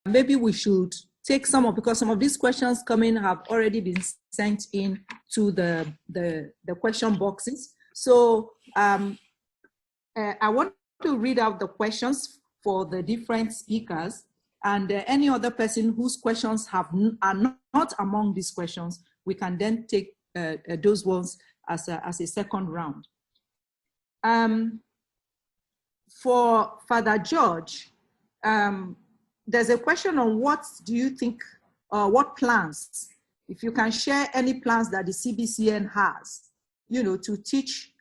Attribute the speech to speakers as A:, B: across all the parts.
A: maybe we should take some of, because some of these questions coming have already been sent in to the question boxes. So I want to read out the questions for the different speakers, and any other person whose questions are not among these questions, we can then take those ones as a second round. For Father George, there's a question on what do you think, what plans, if you can share any plans that the CBCN has, to teach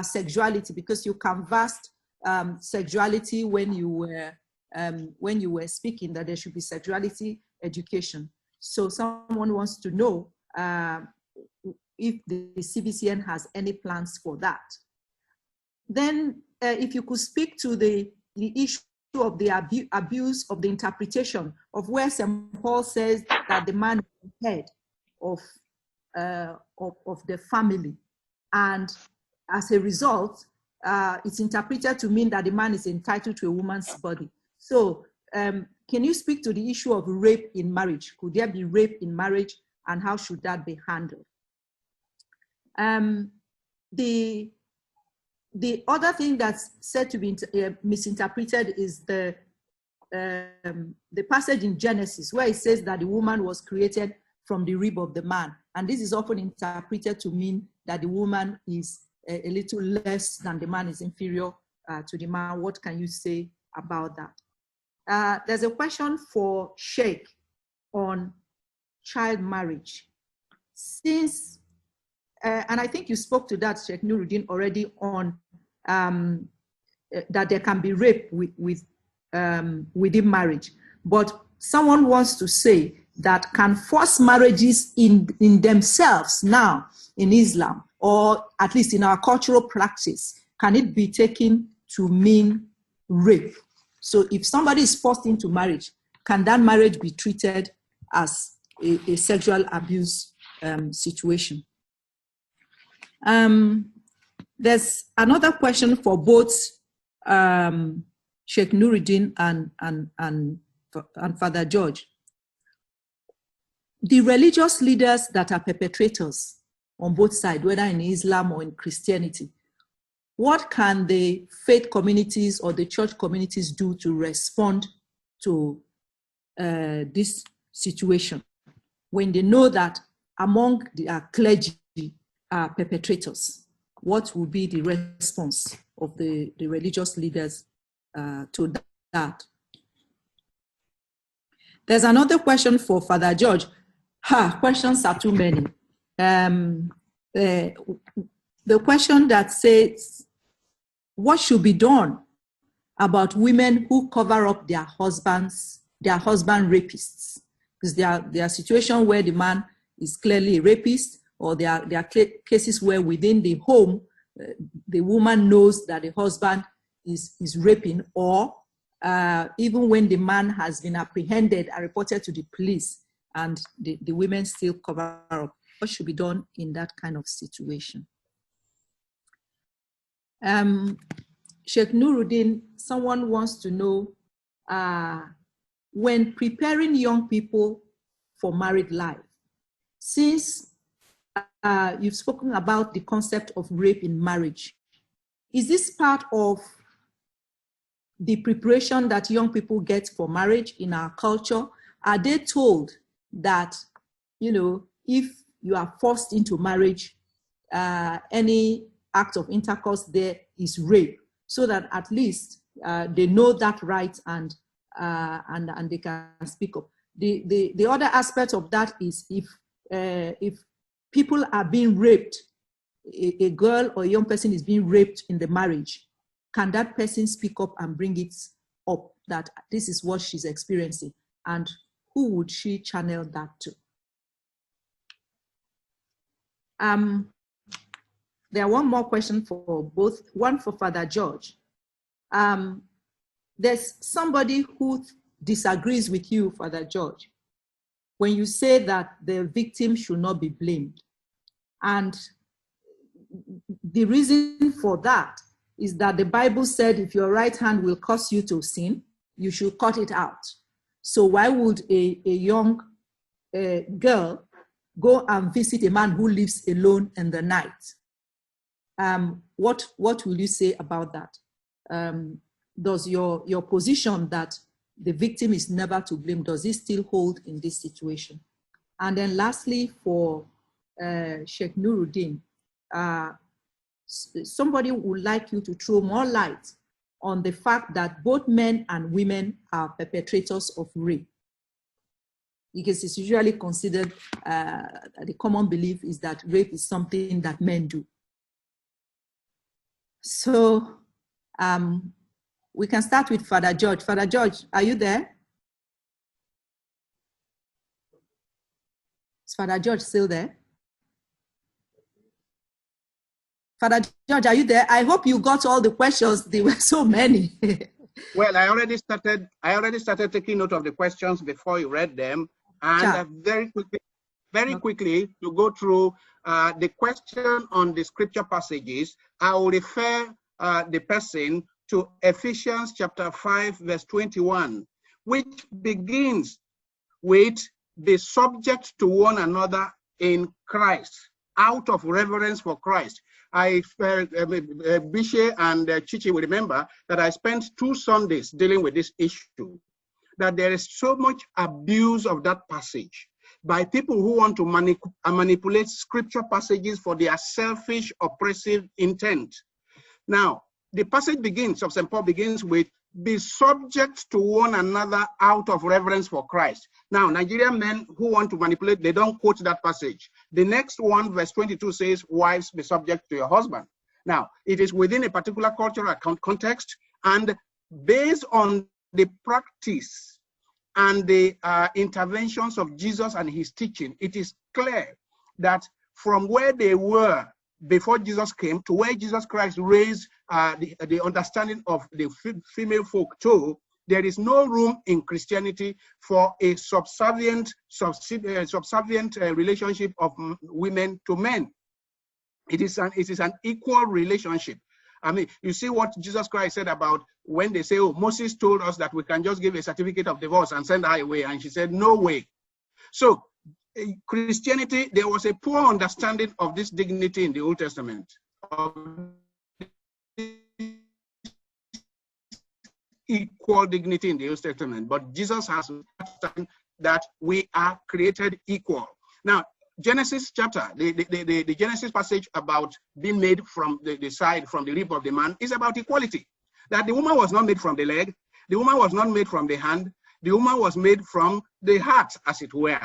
A: sexuality, because you canvassed sexuality when you were speaking, that there should be sexuality education. So someone wants to know if the CBCN has any plans for that. Then if you could speak to the issue of the abuse of the interpretation of where St. Paul says that the man is the head of the family, and as a result, it's interpreted to mean that the man is entitled to a woman's body. So can you speak to the issue of rape in marriage? Could there be rape in marriage, and how should that be handled? The other thing that's said to be misinterpreted is the passage in Genesis where it says that the woman was created from the rib of the man. And this is often interpreted to mean that the woman is a little less than the man, is inferior to the man. What can you say about that? There's a question for Sheikh on child marriage. Since, and I think you spoke to that, Sheikh Nuruddeen, already on that there can be rape within marriage. But someone wants to say that can forced marriages in themselves now in Islam, or at least in our cultural practice, can it be taken to mean rape? So if somebody is forced into marriage, can that marriage be treated as a sexual abuse situation? There's another question for both Sheikh Nuruddeen and Father George. The religious leaders that are perpetrators on both sides, whether in Islam or in Christianity, what can the faith communities or the church communities do to respond to this situation when they know that among the clergy are perpetrators? What will be the response of the religious leaders to that? There's another question for Father George. Questions are too many. The question that says, what should be done about women who cover up their husband rapists? Because there are situations where the man is clearly a rapist, or there are cases where within the home, the woman knows that the husband is raping, or even when the man has been apprehended and reported to the police, and the women still cover up. What should be done in that kind of situation? Sheikh Nuruddeen, someone wants to know, when preparing young people for married life, since you've spoken about the concept of rape in marriage, is this part of the preparation that young people get for marriage in our culture? Are they told that, if you are forced into marriage, any act of intercourse there is rape, so that at least they know that right and they can speak up? The other aspect of that is if people are being raped, a girl or a young person is being raped in the marriage, can that person speak up and bring it up that this is what she's experiencing, and who would she channel that to? There are one more question for both, one for Father George. There's somebody who disagrees with you, Father George, when you say that the victim should not be blamed. And the reason for that is that the Bible said if your right hand will cause you to sin, you should cut it out. So why would a young girl go and visit a man who lives alone in the night? What will you say about that? Does your position that the victim is never to blame, does it still hold in this situation? And then lastly, for Sheikh Nuruddeen, somebody would like you to throw more light on the fact that both men and women are perpetrators of rape. Because it's usually considered, the common belief is that rape is something that men do. So we can start with Father George. Father George, are you there? Is Father George still there? Father George, are you there? I hope you got all the questions. There were so many.
B: Well, I already started taking note of the questions before you read them, and very quickly to go through the question on the scripture passages. I will refer the person to Ephesians chapter 5, verse 21, which begins with the subject to one another in Christ, out of reverence for Christ. Bishe and Chichi will remember that I spent 2 Sundays dealing with this issue, that there is so much abuse of that passage by people who want to manipulate scripture passages for their selfish, oppressive intent. Now, the passage of St. Paul begins with, be subject to one another out of reverence for Christ. Now, Nigerian men who want to manipulate, they don't quote that passage. The next one, verse 22 says, wives, be subject to your husband. Now, it is within a particular cultural context, and based on the practice and the interventions of Jesus and his teaching, it is clear that from where they were before Jesus came to where Jesus Christ raised the understanding of the female folk to, there is no room in Christianity for a subservient relationship of women to men. It is an equal relationship. I mean, you see what Jesus Christ said about when they say, oh, Moses told us that we can just give a certificate of divorce and send her away. And she said, no way. So Christianity, there was a poor understanding of this dignity in the Old Testament, of equal dignity in the Old Testament. But Jesus has understood that we are created equal. Now, Genesis chapter, the Genesis passage about being made from the side, from the rib of the man, is about equality. That the woman was not made from the leg, the woman was not made from the hand, the woman was made from the heart, as it were.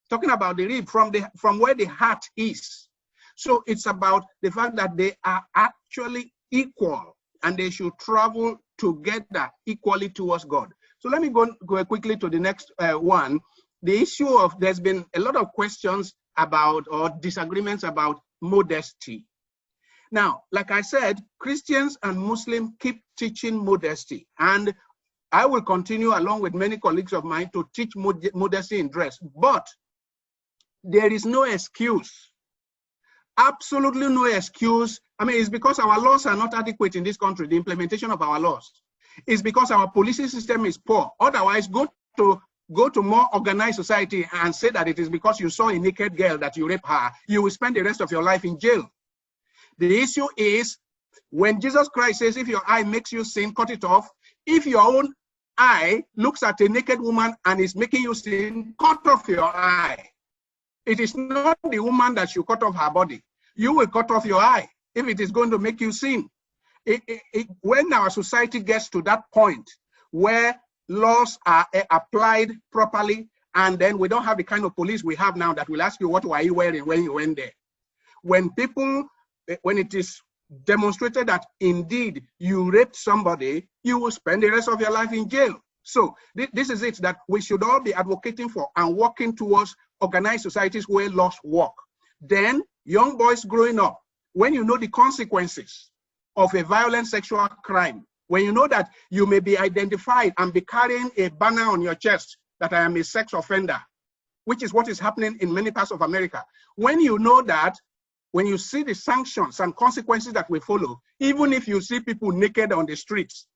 B: Talking about the rib, from where the heart is. So it's about the fact that they are actually equal and they should travel together equally towards God. So let me go quickly to the next one. The issue of, there's been a lot of questions about or disagreements about modesty. Now, like I said, Christians and Muslims keep teaching modesty, and I will continue along with many colleagues of mine to teach modesty in dress, but there is no excuse, absolutely no excuse. I mean, it's because our laws are not adequate in this country, the implementation of our laws. It's because our policing system is poor. Otherwise, go to more organized society and say that it is because you saw a naked girl that you rape her. You will spend the rest of your life in jail. The issue is, when Jesus Christ says, if your eye makes you sin, cut it off. If your own eye looks at a naked woman and is making you sin, cut off your eye. It is not the woman that should cut off her body. You will cut off your eye if it is going to make you sin. When our society gets to that point where laws are applied properly, and then we don't have the kind of police we have now that will ask you, what were you wearing when you went there? When it is demonstrated that indeed you raped somebody, you will spend the rest of your life in jail. So this is it that we should all be advocating for and working towards organized societies where laws work. Then young boys growing up, when you know the consequences of a violent sexual crime, when you know that you may be identified and be carrying a banner on your chest that I am a sex offender, which is what is happening in many parts of America. When you know that, when you see the sanctions and consequences that will follow, even if you see people naked on the streets,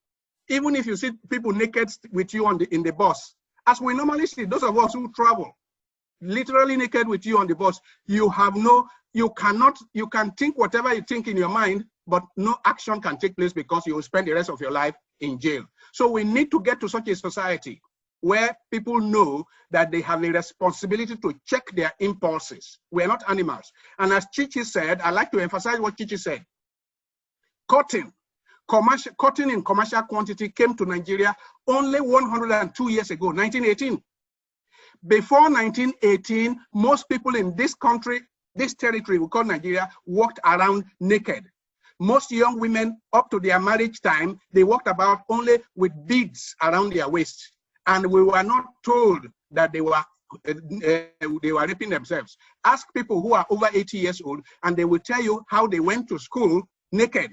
B: even if you see people naked with you in the bus, As we normally see, those of us who travel, literally naked with you on the bus, you can think whatever you think in your mind, but no action can take place because you will spend the rest of your life in jail. So we need to get to such a society where people know that they have a responsibility to check their impulses. We're not animals. And as Chichi said, I like to emphasize what Chichi said. Cotton in commercial quantity came to Nigeria only 102 years ago, 1918. Before 1918, most people in this country, this territory we call Nigeria, walked around naked. Most young women up to their marriage time, they walked about only with beads around their waist. And we were not told that they were raping themselves. Ask people who are over 80 years old, and they will tell you how they went to school naked.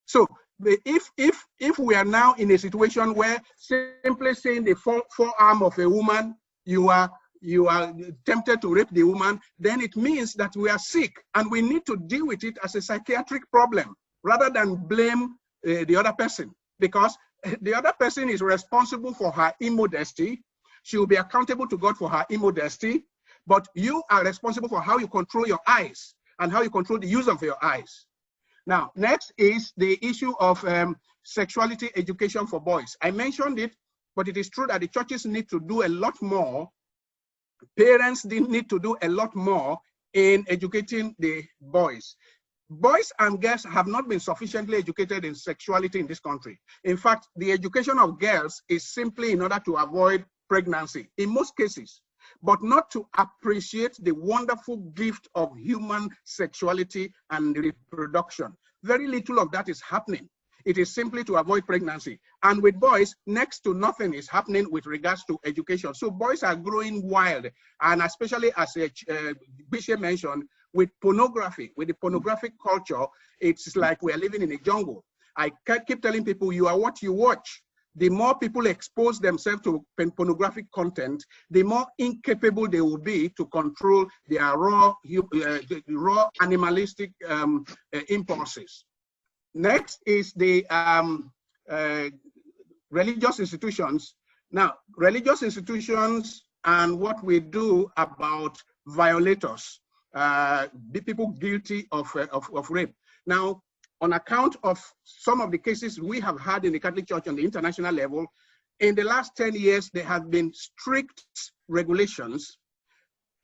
B: So if we are now in a situation where simply saying the forearm of a woman, you are tempted to rape the woman, then it means that we are sick, and we need to deal with it as a psychiatric problem rather than blame the other person, because the other person is responsible for her immodesty. She will be accountable to God for her immodesty, but you are responsible for how you control your eyes and how you control the use of your eyes. Now, next is the issue of sexuality education for boys. I mentioned it, but it is true that the churches need to do a lot more. Parents need to do a lot more in educating the boys. Boys and girls have not been sufficiently educated in sexuality in this country. In fact, the education of girls is simply in order to avoid pregnancy in most cases, but not to appreciate the wonderful gift of human sexuality and reproduction. Very little of that is happening. It is simply to avoid pregnancy. And with boys, next to nothing is happening with regards to education. So boys are growing wild, and especially as Bishop mentioned, with pornography, with the pornographic culture, it's like we're living in a jungle. I keep telling people, you are what you watch. The more people expose themselves to pornographic content, the more incapable they will be to control their raw animalistic impulses. Next is the religious institutions. Now, religious institutions and what we do about violators, people guilty of rape. Now, on account of some of the cases we have had in the Catholic Church on the international level, in the last 10 years, there have been strict regulations.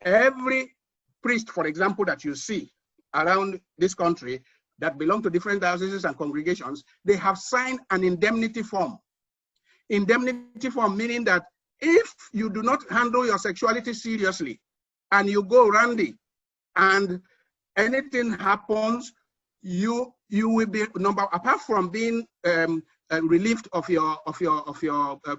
B: Every priest, for example, that you see around this country that belong to different dioceses and congregations, they have signed an indemnity form. Indemnity form meaning that if you do not handle your sexuality seriously and you go randy and anything happens, you will be apart from being relieved of your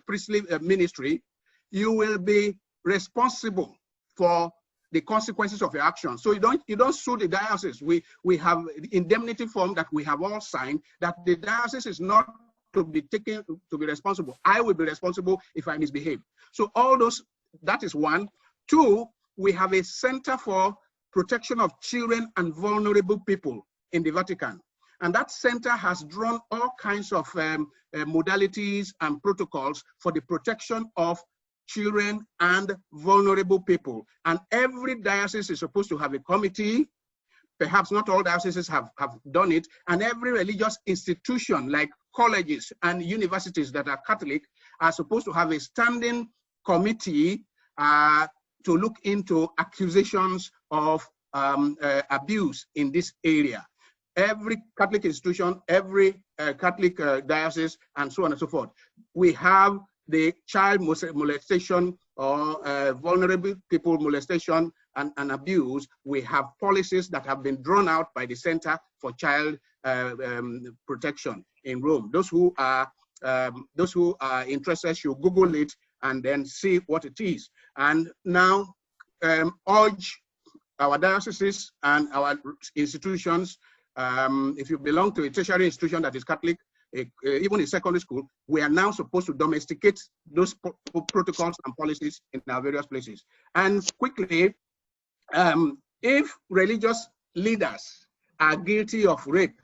B: priestly ministry, you will be responsible for the consequences of your actions. So you don't sue the diocese. We have indemnity form that we have all signed that the diocese is not to be taken to be responsible. I will be responsible if I misbehave. So all those, that is one. Two, we have a Center for Protection of Children and Vulnerable People in the Vatican. And that center has drawn all kinds of modalities and protocols for the protection of children and vulnerable people. And every diocese is supposed to have a committee. Perhaps not all dioceses have done it. And every religious institution like colleges and universities that are Catholic are supposed to have a standing committee to look into accusations of abuse in this area. Every Catholic institution, every Catholic diocese, and so on and so forth. We have the child molestation or vulnerable people molestation and abuse. We have policies that have been drawn out by the Center for Child Protection in Rome. Those who are interested should Google it and then see what it is. And now urge our dioceses and our institutions, if you belong to a tertiary institution that is Catholic, even in secondary school, we are now supposed to domesticate those protocols and policies in our various places. And quickly, if religious leaders are guilty of rape,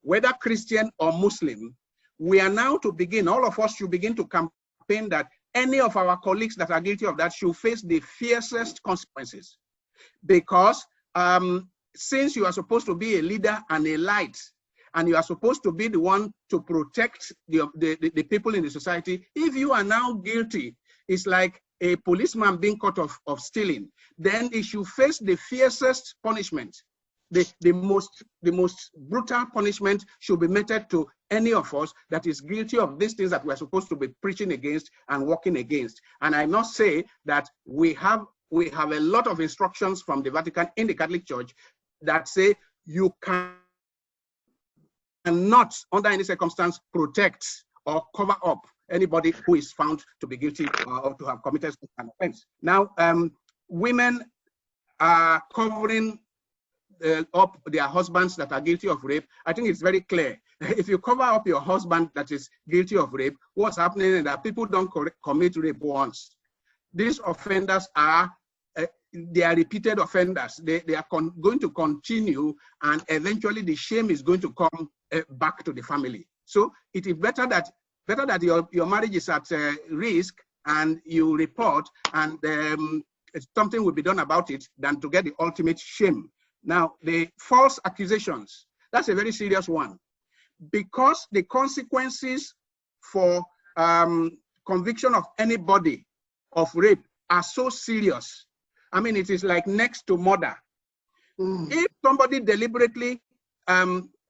B: whether Christian or Muslim, we are now to begin, all of us should begin to campaign that any of our colleagues that are guilty of that should face the fiercest consequences. Because since you are supposed to be a leader and a light, and you are supposed to be the one to protect the people in the society, if you are now guilty, it's like a policeman being caught of stealing, then he should face the fiercest punishment. The most brutal punishment should be meted to any of us that is guilty of these things that we're supposed to be preaching against and working against. And I must say that we have a lot of instructions from the Vatican in the Catholic Church that say you cannot, under any circumstance, protect or cover up anybody who is found to be guilty or to have committed an offense. Now, women are covering up their husbands that are guilty of rape. I think it's very clear. If you cover up your husband that is guilty of rape, what's happening is that people don't commit rape once. These offenders are they are repeated offenders. They are going to continue, and eventually the shame is going to come back to the family. So it is better that your marriage is at risk and you report, and something will be done about it, than to get the ultimate shame. Now, the false accusations, that's a very serious one, because the consequences for conviction of anybody of rape are so serious. I mean, it is like next to murder. If somebody deliberately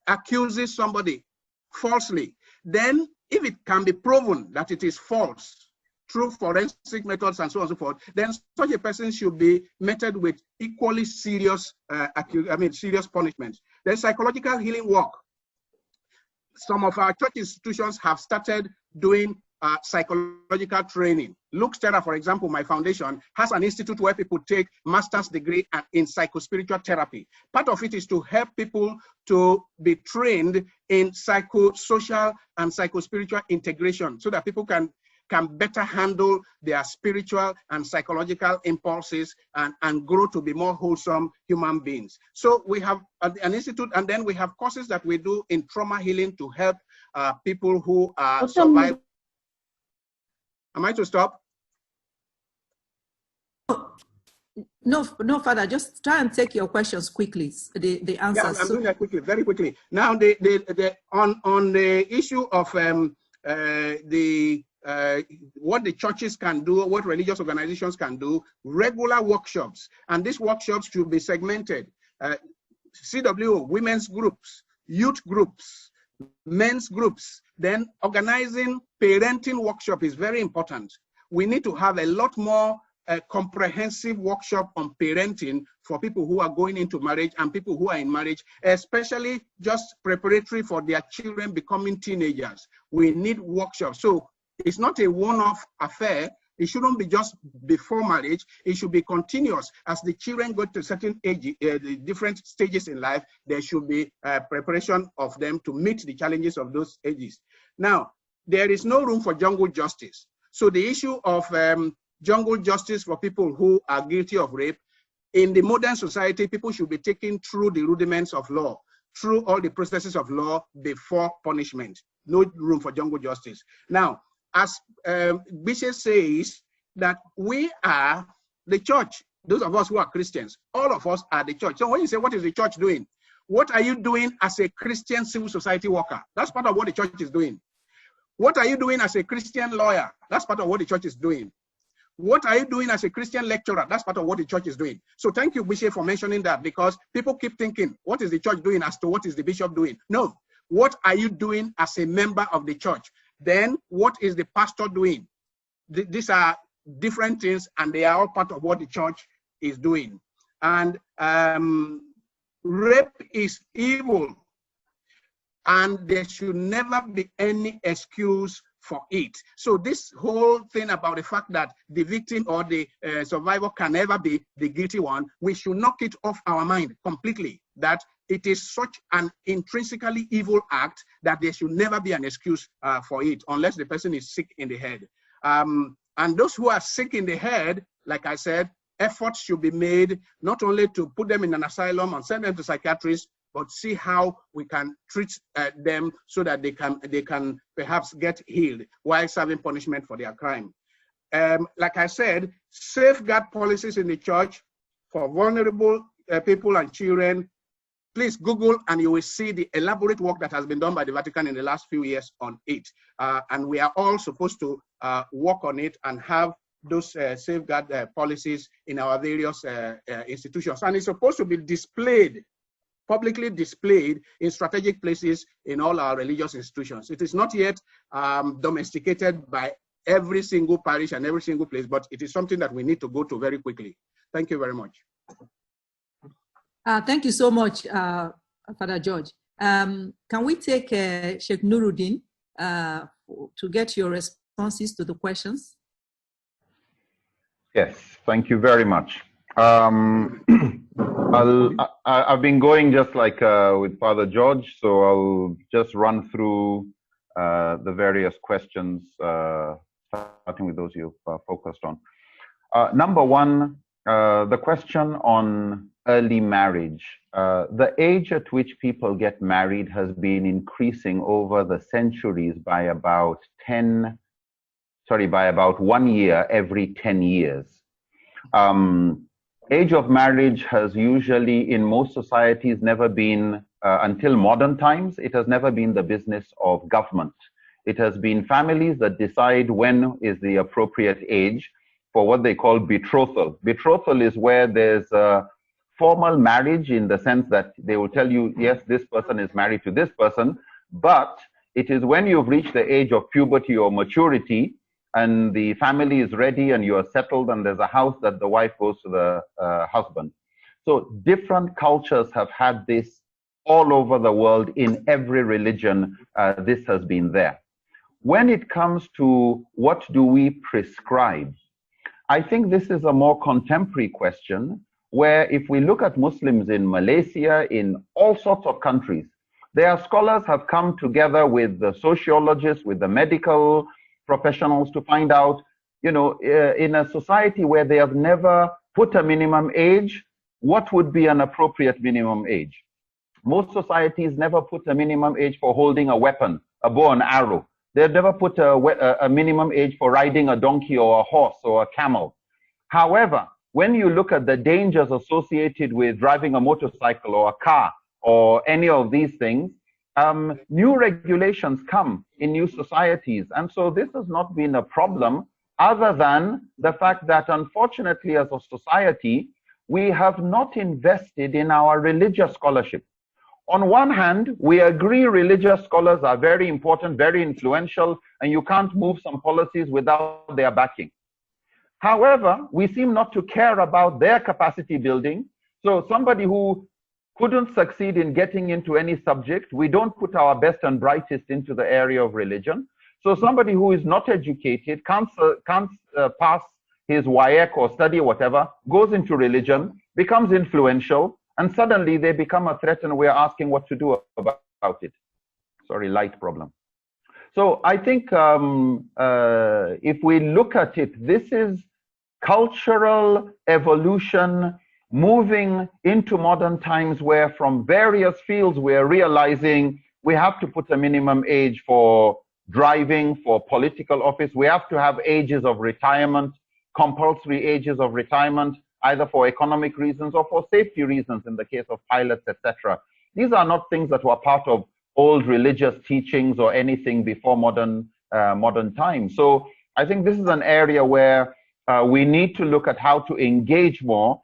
B: accuses somebody falsely, then if it can be proven that it is false through forensic methods and so on and so forth, then such a person should be meted with equally serious, serious punishment. Then psychological healing work. Some of our church institutions have started doing psychological training. Luke's Terra, for example, my foundation, has an institute where people take master's degree in psychospiritual therapy. Part of it is to help people to be trained in psychosocial and psychospiritual integration, so that people can better handle their spiritual and psychological impulses and grow to be more wholesome human beings. So we have an institute, and then we have courses that we do in trauma healing to help people who are survivors. Am I to stop?
A: No, Father, just try and take your questions quickly, the answers.
B: Yeah, I'm doing that quickly, very quickly. Now, on the issue of what the churches can do, what religious organizations can do, regular workshops, and these workshops should be segmented. CWO, women's groups, youth groups, men's groups. Then organizing parenting workshop is very important. We need to have a lot more comprehensive workshop on parenting for people who are going into marriage and people who are in marriage, especially just preparatory for their children becoming teenagers. We need workshops. So it's not a one-off affair. It shouldn't be just before marriage. It should be continuous. As the children go to certain age, the different stages in life, there should be preparation of them to meet the challenges of those ages. Now, there is no room for jungle justice. So the issue of jungle justice for people who are guilty of rape, in the modern society, people should be taken through the rudiments of law, through all the processes of law before punishment. No room for jungle justice. Now, as Bishop says, that we are the church. Those of us who are Christians, all of us are the church. So when you say, what is the church doing? What are you doing as a Christian civil society worker? That's part of what the church is doing. What are you doing as a Christian lawyer? That's part of what the church is doing. What are you doing as a Christian lecturer? That's part of what the church is doing. So thank you, Bishop, for mentioning that, because people keep thinking, what is the church doing as to what is the bishop doing? No. What are you doing as a member of the church? Then what is the pastor doing? These are different things, and they are all part of what the church is doing. And rape is evil, and there should never be any excuse for it. So this whole thing about the fact that the victim or the survivor can never be the guilty one, we should knock it off our mind completely, that it is such an intrinsically evil act that there should never be an excuse for it, unless the person is sick in the head. And those who are sick in the head, like I said, efforts should be made not only to put them in an asylum and send them to psychiatrists, but see how we can treat them so that they can perhaps get healed while serving punishment for their crime. like I said, safeguard policies in the church for vulnerable people and children. Please Google and you will see the elaborate work that has been done by the Vatican in the last few years on it. And we are all supposed to work on it and have those safeguard policies in our various institutions. And it's supposed to be displayed, publicly displayed in strategic places in all our religious institutions. It is not yet domesticated by every single parish and every single place, but it is something that we need to go to very quickly. Thank you very much.
A: Thank you so much, Father George. Can we take Sheikh Nuruddeen to get your responses to the questions?
C: Yes, thank you very much. I've been going just like with Father George, so I'll just run through the various questions, starting with those you've focused on. Number one, the question on early marriage. The age at which people get married has been increasing over the centuries by about 1 year every 10 years. Age of marriage has usually, in most societies, never been, until modern times, it has never been the business of government. It has been families that decide when is the appropriate age for what they call betrothal. Betrothal is where there's a formal marriage in the sense that they will tell you, yes, this person is married to this person, but it is when you've reached the age of puberty or maturity and the family is ready and you are settled and there's a house that the wife goes to the husband. So different cultures have had this all over the world. In every religion, this has been there. When it comes to what do we prescribe, I think this is a more contemporary question, where if we look at Muslims in Malaysia, in all sorts of countries, their scholars have come together with the sociologists, with the medical professionals to find out, you know, in a society where they have never put a minimum age, what would be an appropriate minimum age? Most societies never put a minimum age for holding a weapon, a bow and arrow. They've never put a minimum age for riding a donkey or a horse or a camel. However, when you look at the dangers associated with driving a motorcycle or a car or any of these things, new regulations come in new societies. And so this has not been a problem, other than the fact that unfortunately as a society, we have not invested in our religious scholarship. On one hand, we agree religious scholars are very important, very influential, and you can't move some policies without their backing. However, we seem not to care about their capacity building. So somebody who couldn't succeed in getting into any subject, we don't put our best and brightest into the area of religion. So somebody who is not educated, can't pass his WAEC or study or whatever, goes into religion, becomes influential, and suddenly they become a threat and we're asking what to do about it. Sorry, light problem. So I think if we look at it, this is cultural evolution moving into modern times, where from various fields we're realizing we have to put a minimum age for driving, for political office. We have to have ages of retirement, compulsory ages of retirement, either for economic reasons or for safety reasons in the case of pilots, etc. These are not things that were part of old religious teachings or anything before modern times. So I think this is an area where we need to look at how to engage more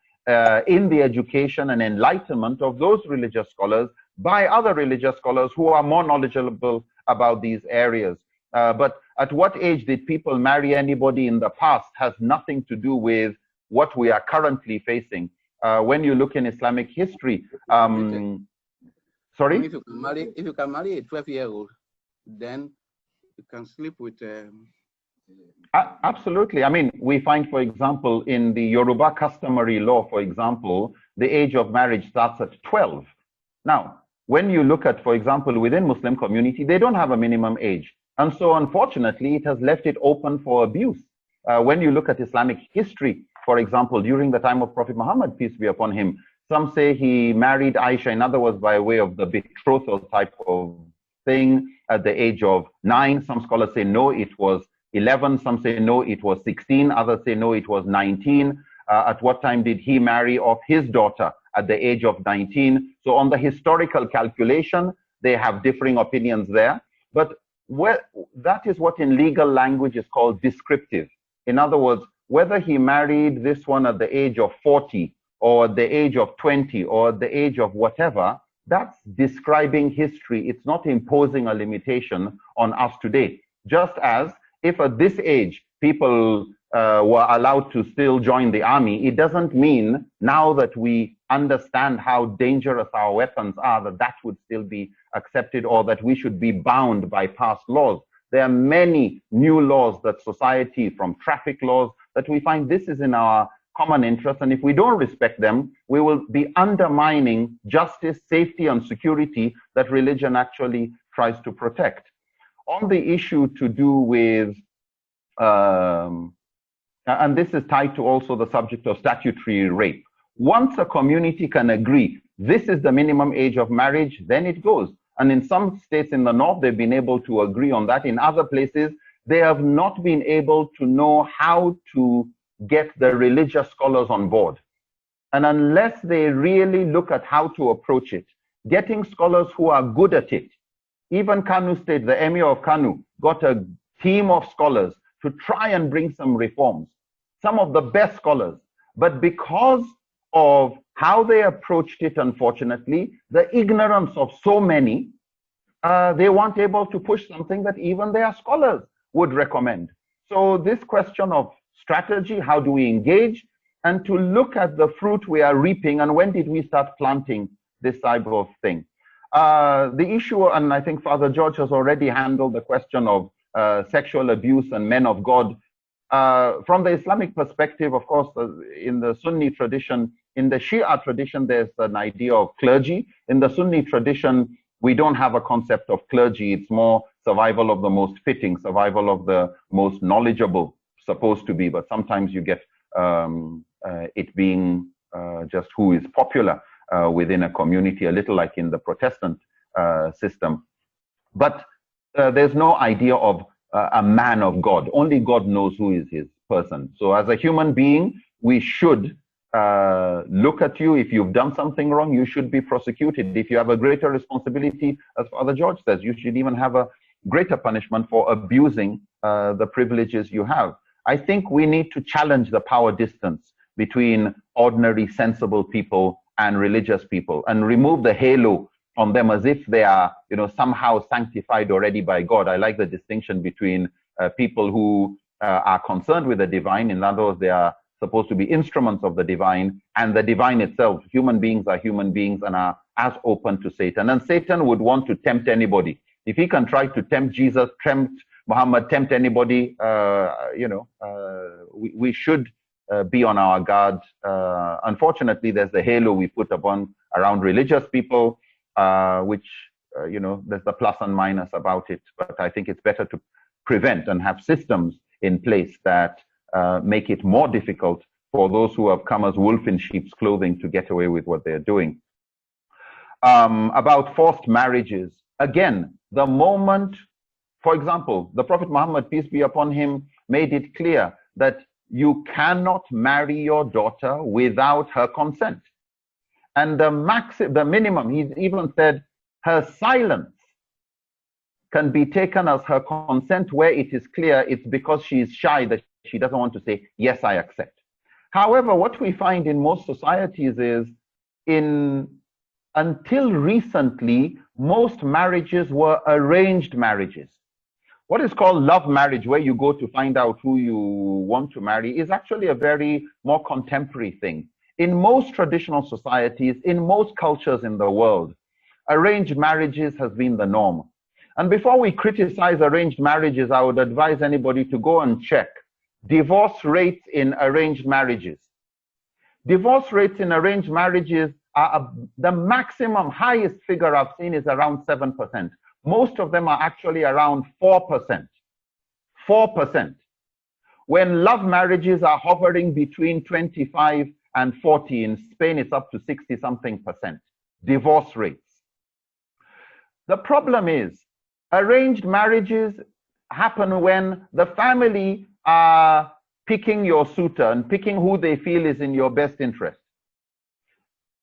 C: in the education and enlightenment of those religious scholars by other religious scholars who are more knowledgeable about these areas. But at what age did people marry anybody in the past has nothing to do with what we are currently facing. When you look in Islamic history, sorry?
B: If you can marry a 12-year-old, then you can sleep with...
C: Absolutely. I mean, we find, for example, in the Yoruba customary law, for example, the age of marriage starts at 12. Now, when you look at, for example, within Muslim community, they don't have a minimum age. And so, unfortunately, it has left it open for abuse. When you look at Islamic history, for example, during the time of Prophet Muhammad, peace be upon him, some say he married Aisha, in other words, by way of the betrothal type of thing at the age of 9. Some scholars say, no, it was 11. Some say no, it was 16. Others say no, it was 19. At what time did he marry off his daughter? At the age of 19. So on the historical calculation, they have differing opinions there. But that is what in legal language is called descriptive. In other words, whether he married this one at the age of 40 or at the age of 20 or at the age of whatever, that's describing history. It's not imposing a limitation on us today. Just as if at this age people were allowed to still join the army, it doesn't mean now that we understand how dangerous our weapons are that that would still be accepted or that we should be bound by past laws. There are many new laws that society, from traffic laws, that we find this is in our common interest, and if we don't respect them, we will be undermining justice, safety, and security that religion actually tries to protect. On the issue to do with, and this is tied to also the subject of statutory rape. Once a community can agree, this is the minimum age of marriage, then it goes. And in some states in the north, they've been able to agree on that. In other places, they have not been able to know how to get the religious scholars on board. And unless they really look at how to approach it, getting scholars who are good at it, even Kanu State, the Emir of Kanu, got a team of scholars to try and bring some reforms, some of the best scholars. But because of how they approached it, unfortunately, the ignorance of so many, they weren't able to push something that even their scholars would recommend. So this question of strategy, how do we engage, and to look at the fruit we are reaping, and when did we start planting this type of thing. The issue, and I think Father George has already handled the question of sexual abuse and men of God. From the Islamic perspective, of course, in the Sunni tradition, in the Shia tradition, there's an idea of clergy. In the Sunni tradition, we don't have a concept of clergy. It's more survival of the most fitting, survival of the most knowledgeable, supposed to be, but sometimes you get it being just who is popular within a community, a little like in the Protestant system. But there's no idea of a man of God. Only God knows who is his person. So as a human being, we should look at you. If you've done something wrong, you should be prosecuted. If you have a greater responsibility, as Father George says, you should even have a greater punishment for abusing the privileges you have. I think we need to challenge the power distance between ordinary, sensible people and religious people, and remove the halo on them as if they are, somehow sanctified already by God. I like the distinction between people who are concerned with the divine. In other words, they are supposed to be instruments of the divine, and the divine itself. Human beings are human beings and are as open to Satan. And Satan would want to tempt anybody. If he can try to tempt Jesus, tempt Muhammad, tempt anybody, we should be on our guard. Unfortunately, there's the halo we put around religious people, which, there's the plus and minus about it. But I think it's better to prevent and have systems in place that make it more difficult for those who have come as wolf in sheep's clothing to get away with what they're doing. About forced marriages, again, the moment, for example, the Prophet Muhammad, peace be upon him, made it clear that you cannot marry your daughter without her consent. And the minimum, he even said, her silence can be taken as her consent where it is clear it's because she is shy that she doesn't want to say, yes, I accept. However, what we find in most societies is, until recently, most marriages were arranged marriages. What is called love marriage, where you go to find out who you want to marry, is actually a very more contemporary thing. In most traditional societies, in most cultures in the world, arranged marriages has been the norm. And before we criticize arranged marriages, I would advise anybody to go and check divorce rates in arranged marriages. Divorce rates in arranged marriages are the maximum highest figure I've seen is around 7%. Most of them are actually around 4%. 4%. When love marriages are hovering between 25 and 40, in Spain it's up to 60-something%. Divorce rates. The problem is, arranged marriages happen when the family are picking your suitor and picking who they feel is in your best interest.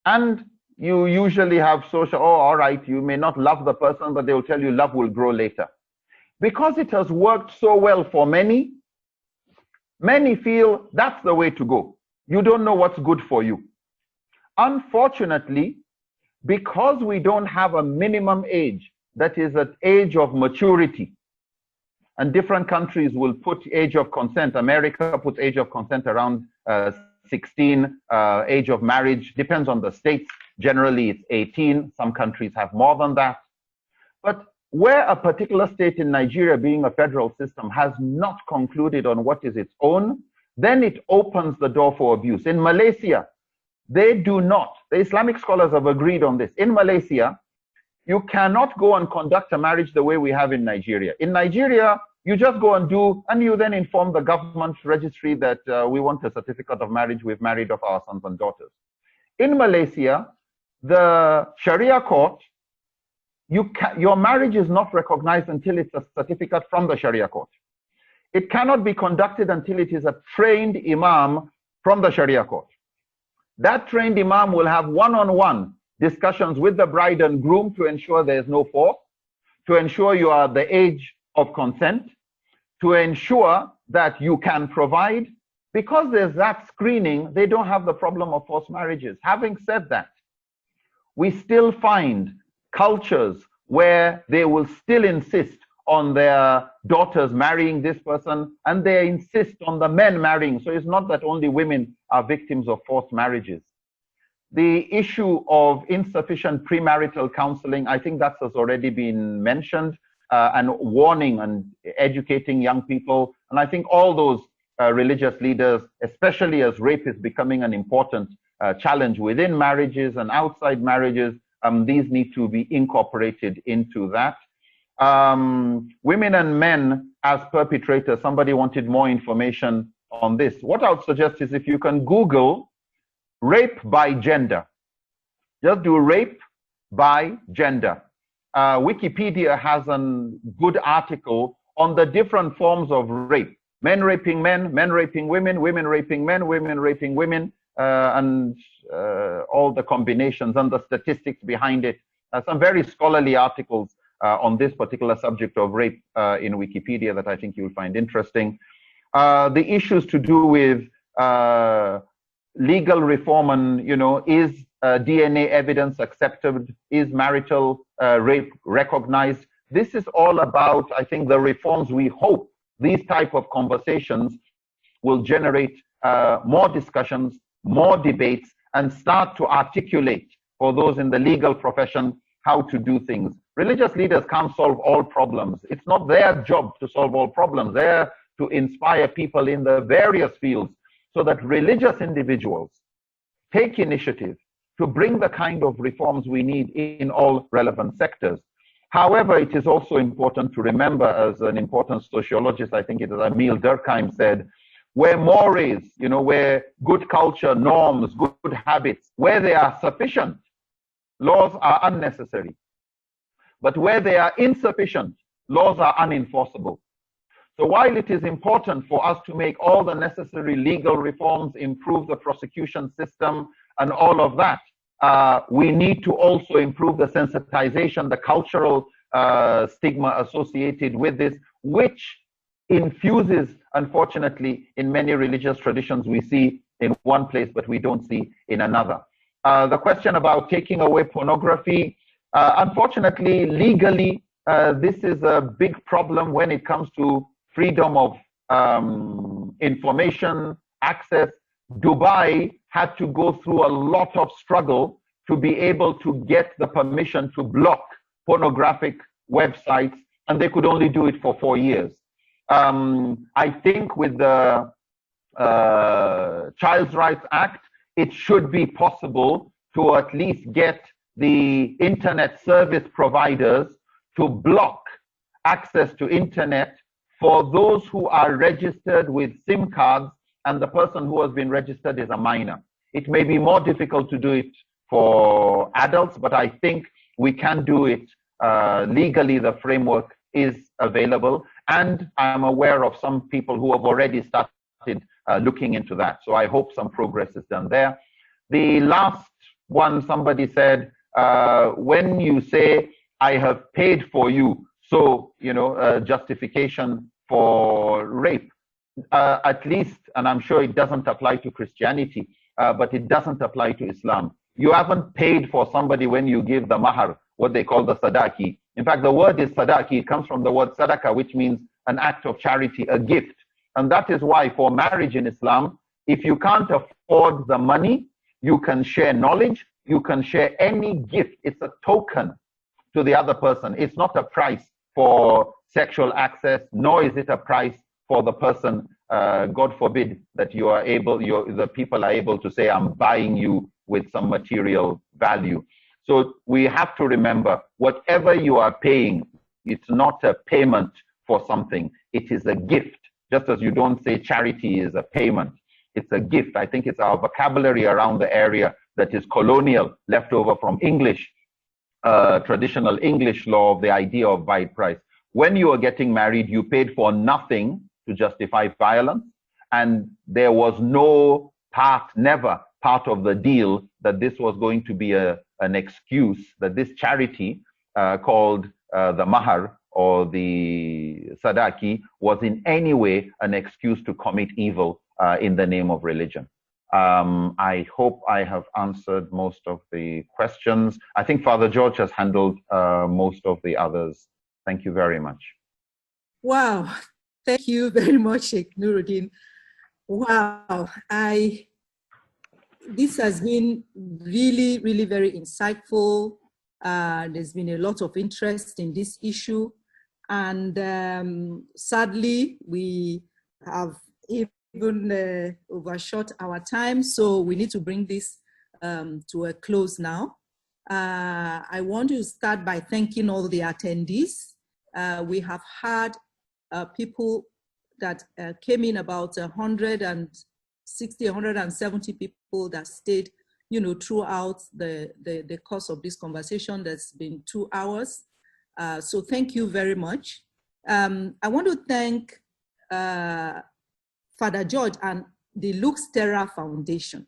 C: And you usually have social, oh, all right, you may not love the person, but they will tell you love will grow later. Because it has worked so well for many, many feel that's the way to go. You don't know what's good for you. Unfortunately, because we don't have a minimum age, that is an age of maturity, and different countries will put age of consent. America puts age of consent around 16, age of marriage, depends on the states. Generally, it's 18. Some countries have more than that. But where a particular state in Nigeria, being a federal system, has not concluded on what is its own, then it opens the door for abuse. In Malaysia, they do not. The Islamic scholars have agreed on this. In Malaysia, you cannot go and conduct a marriage the way we have in Nigeria. In Nigeria, you just go and do, and you then inform the government registry that we want a certificate of marriage, we've married off our sons and daughters. In Malaysia, the Sharia court, your marriage is not recognized until it's a certificate from the Sharia court. It cannot be conducted until it is a trained imam from the Sharia court. That trained imam will have one-on-one discussions with the bride and groom to ensure there is no force, to ensure you are the age of consent, to ensure that you can provide. Because there's that screening, they don't have the problem of forced marriages. Having said that, we still find cultures where they will still insist on their daughters marrying this person, and they insist on the men marrying. So it's not that only women are victims of forced marriages. The issue of insufficient premarital counseling, I think that has already been mentioned, and warning and educating young people. And I think all those religious leaders, especially as rape is becoming an important challenge within marriages and outside marriages, these need to be incorporated into that. Women and men as perpetrators, somebody wanted more information on this. What I would suggest is if you can Google rape by gender, just do rape by gender. Wikipedia has a good article on the different forms of rape. Men raping men, men raping women, women raping men, women raping women, and all the combinations and the statistics behind it. Some very scholarly articles on this particular subject of rape in Wikipedia that I think you'll find interesting. The issues to do with legal reform and, is DNA evidence accepted? Is marital rape recognized? This is all about, I think, the reforms we hope these type of conversations will generate more discussions, more debates, and start to articulate for those in the legal profession how to do things. Religious leaders can't solve all problems. It's not their job to solve all problems. They're to inspire people in the various fields so that religious individuals take initiative to bring the kind of reforms we need in all relevant sectors. However, it is also important to remember, as an important sociologist, I think it is Emil Durkheim said, where mores, where good culture, norms, good habits, where they are sufficient, laws are unnecessary. But where they are insufficient, laws are unenforceable. So while it is important for us to make all the necessary legal reforms, improve the prosecution system and all of that, we need to also improve the sensitization, the cultural stigma associated with this, which infuses, unfortunately, in many religious traditions we see in one place, but we don't see in another. The question about taking away pornography, unfortunately, legally, this is a big problem when it comes to freedom of information, access. Dubai had to go through a lot of struggle to be able to get the permission to block pornographic websites, and they could only do it for 4 years. I think with the Child Rights Act, it should be possible to at least get the internet service providers to block access to internet for those who are registered with SIM cards and the person who has been registered is a minor. It may be more difficult to do it for adults, but I think we can do it legally. The framework is available, and I'm aware of some people who have already started looking into that. So I hope some progress is done there. The last one, somebody said, when you say, I have paid for you, so, justification for rape, at least, and I'm sure it doesn't apply to Christianity, but it doesn't apply to Islam. You haven't paid for somebody when you give the mahar, what they call the sadaqi. In fact, the word is sadaqi. It comes from the word sadaqah, which means an act of charity, a gift. And that is why for marriage in Islam, if you can't afford the money, you can share knowledge, you can share any gift. It's a token to the other person. It's not a price for sexual access, nor is it a price for the person. God forbid that the people are able to say, I'm buying you with some material value. So we have to remember, whatever you are paying, it's not a payment for something. It is a gift. Just as you don't say charity is a payment, it's a gift. I think it's our vocabulary around the area that is colonial, left over from English, traditional English law of the idea of bride price. When you are getting married, you paid for nothing to justify violence, and there was never part of the deal that this was going to be an excuse, that this charity called the mahar or the sadaqi was in any way an excuse to commit evil in the name of religion. I hope I have answered most of the questions. I think Father George has handled most of the others. Thank you very much.
A: Wow. Thank you very much, Sheikh Nuruddeen. Wow. This has been really, really very insightful. There's been a lot of interest in this issue. And sadly, we have even overshot our time. So we need to bring this to a close now. I want to start by thanking all the attendees. We have had people that came in, about 160, 170 people that stayed, throughout the course of this conversation. That's been 2 hours. So thank you very much. I want to thank Father George and the Lux Terra Foundation.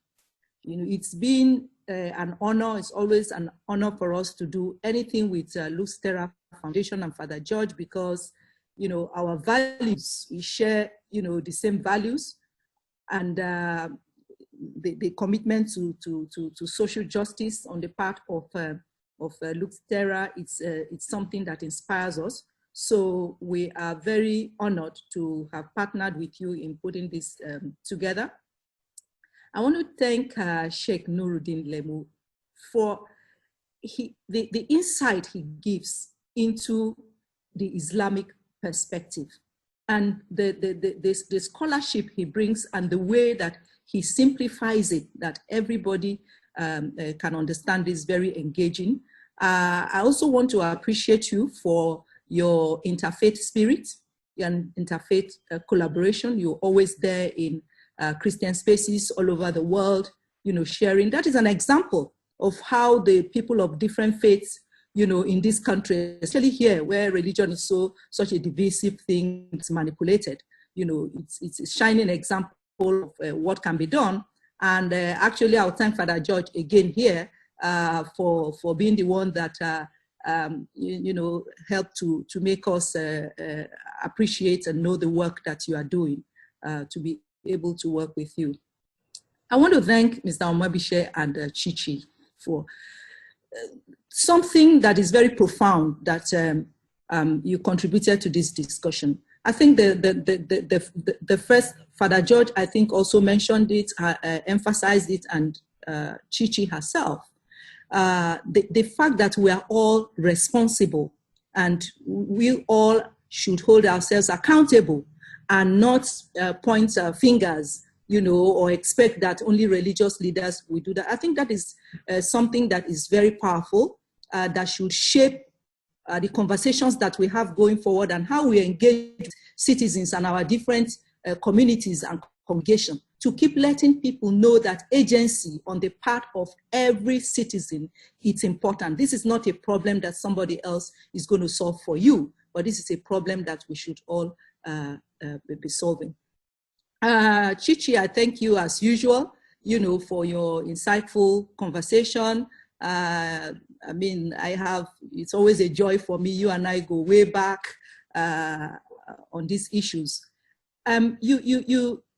A: It's been an honor. It's always an honor for us to do anything with Lux Terra Foundation and Father George, because our values, we share the same values, and the commitment to social justice on the part of Lux Terra, it's something that inspires us. So we are very honored to have partnered with you in putting this together. I want to thank Sheikh Nuruddeen Lemu for the insight he gives into the Islamic perspective, and the scholarship he brings, and the way that he simplifies it, that everybody can understand, is very engaging. I also want to appreciate you for your interfaith spirit and interfaith collaboration. You're always there in Christian spaces all over the world, sharing. That is an example of how the people of different faiths, in this country, especially here where religion is such a divisive thing, it's manipulated. It's a shining example of what can be done. And actually, I'll thank Father George again here for being the one that helped to make us appreciate and know the work that you are doing, to be able to work with you. I want to thank Mr. Omabishe and Chichi for something that is very profound that you contributed to this discussion. I think the first, Father George, I think also mentioned it, emphasized it, and Chichi herself. The fact that we are all responsible and we all should hold ourselves accountable and not point fingers, or expect that only religious leaders will do that. I think that is something that is very powerful, that should shape the conversations that we have going forward, and how we engage citizens and our different communities and congregation, to keep letting people know that agency on the part of every citizen, it's important. This is not a problem that somebody else is going to solve for you. but this is a problem that we should all be solving. Chichi, I thank you as usual, for your insightful conversation. I mean, it's always a joy for me. You and I go way back on these issues.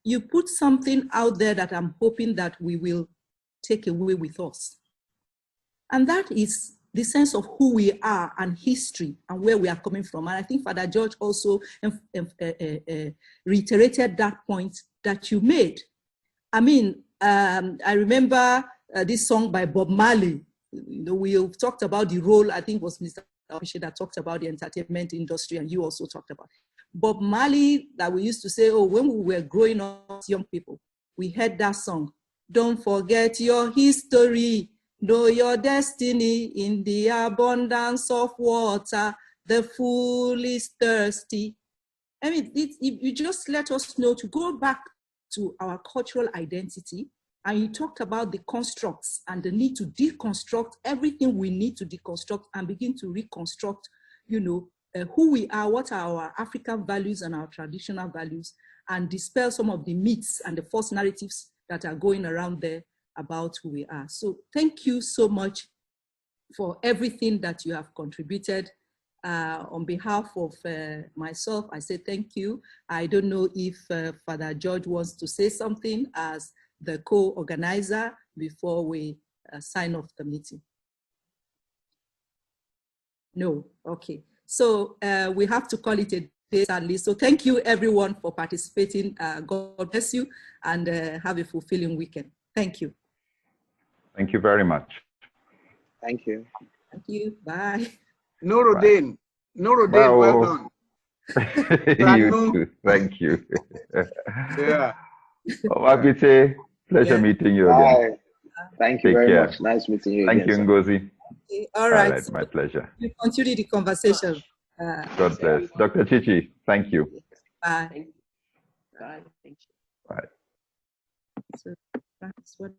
A: You put something out there that I'm hoping that we will take away with us. And that is the sense of who we are and history and where we are coming from. And I think Father George also reiterated that point that you made. I mean, I remember this song by Bob Marley. We talked about the role, I think it was Mr. Okoye that talked about the entertainment industry, and you also talked about Bob Marley, that we used to say, oh, when we were growing up as young people, we heard that song. Don't forget your history, know your destiny. In the abundance of water, the fool is thirsty. I mean, you just let us know to go back to our cultural identity. And you talked about the constructs and the need to deconstruct everything we need to deconstruct and begin to reconstruct, who we are, what are our African values and our traditional values, and dispel some of the myths and the false narratives that are going around there about who we are. So thank you so much for everything that you have contributed. On behalf of myself, I say thank you. I don't know if Father George wants to say something as the co-organizer before we sign off the meeting. No, okay. So we have to call it a day, sadly. So thank you everyone for participating. God bless you, and have a fulfilling weekend. Thank you.
C: Thank you very much.
D: Thank you.
A: Thank you, bye.
B: Nuruddeen, well done.
C: You too. Thank you.
B: Yeah.
C: Pleasure meeting you again.
D: Thank you very much. Nice meeting you
C: Thank
D: again.
C: You, Ngozi.
A: Okay. All right.
C: My pleasure.
A: We continue the conversation.
C: God bless. Dr. Chichi, thank you.
A: Bye.
E: Bye. Thank you.
C: Bye.
A: So that's what